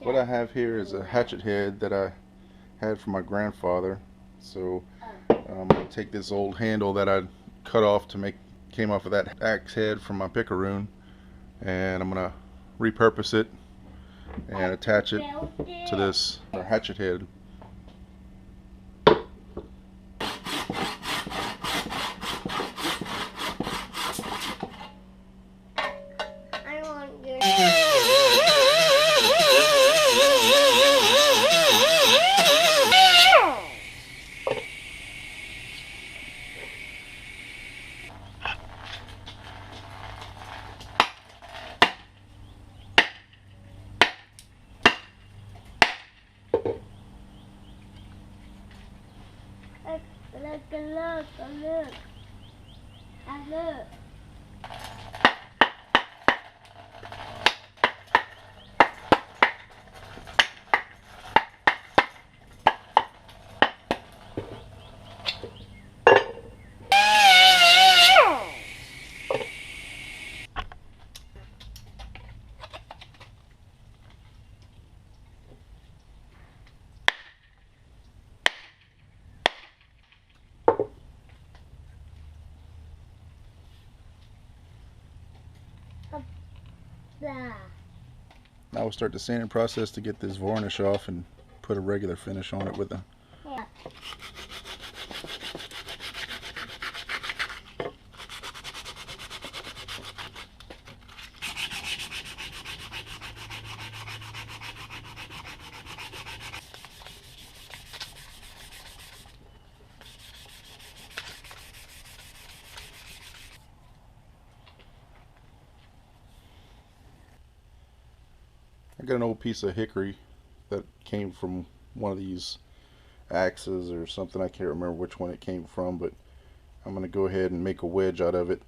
What I have here is a hatchet head that I had from my grandfather. So I'm going to take this old handle that I cut off to make came off of that axe head from my picaroon, and I'm going to repurpose it and attach it to this hatchet head. Look. Now we'll start the sanding process to get this varnish off and put a regular finish on it with a I got an old piece of hickory that came from one of these axes or something. I can't remember which one it came from, but I'm going to go ahead and make a wedge out of it.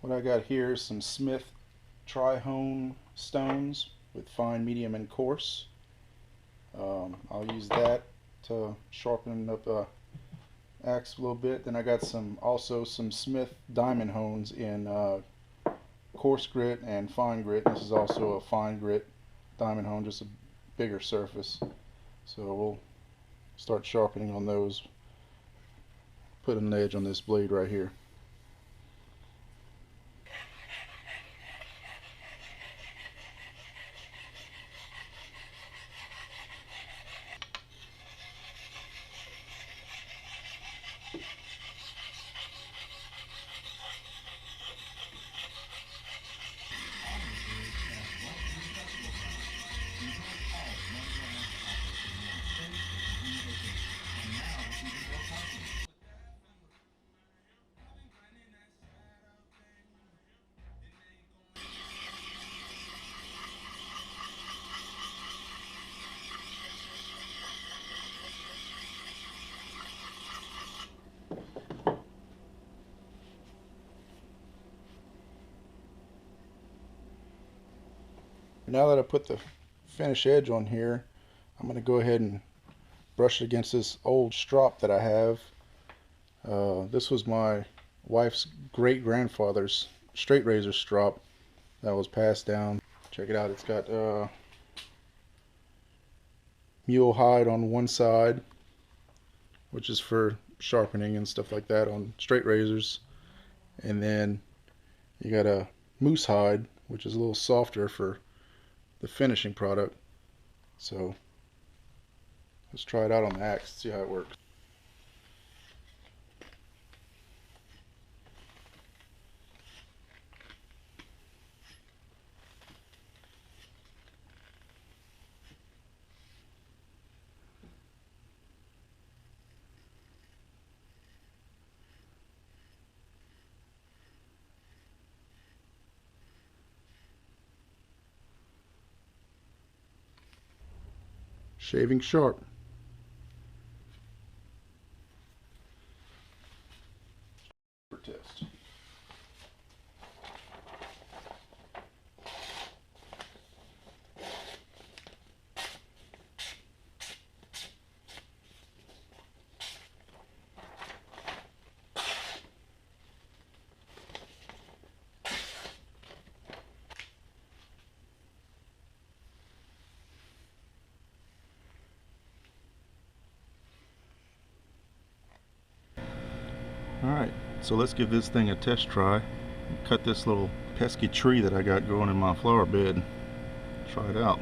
What I got here is some Smith tri-hone stones with fine, medium, and coarse. I'll use that to sharpen up the axe a little bit. Then I got also some Smith diamond hones in coarse grit and fine grit. This is also a fine grit diamond hone, just a bigger surface. So we'll start sharpening on those. Put an edge on this blade right here. Now that I put the finish edge on here, I'm going to go ahead and brush it against this old strop that I have. This was my wife's great grandfather's straight razor strop that was passed down. Check it out, it's got mule hide on one side, which is for sharpening and stuff like that on straight razors, and then you got a moose hide, which is a little softer for the finishing product. So let's try it out on the axe, see how it works. Shaving sharp. Test. Alright, so let's give this thing a test try. Cut this little pesky tree that I got growing in my flower bed. Try it out.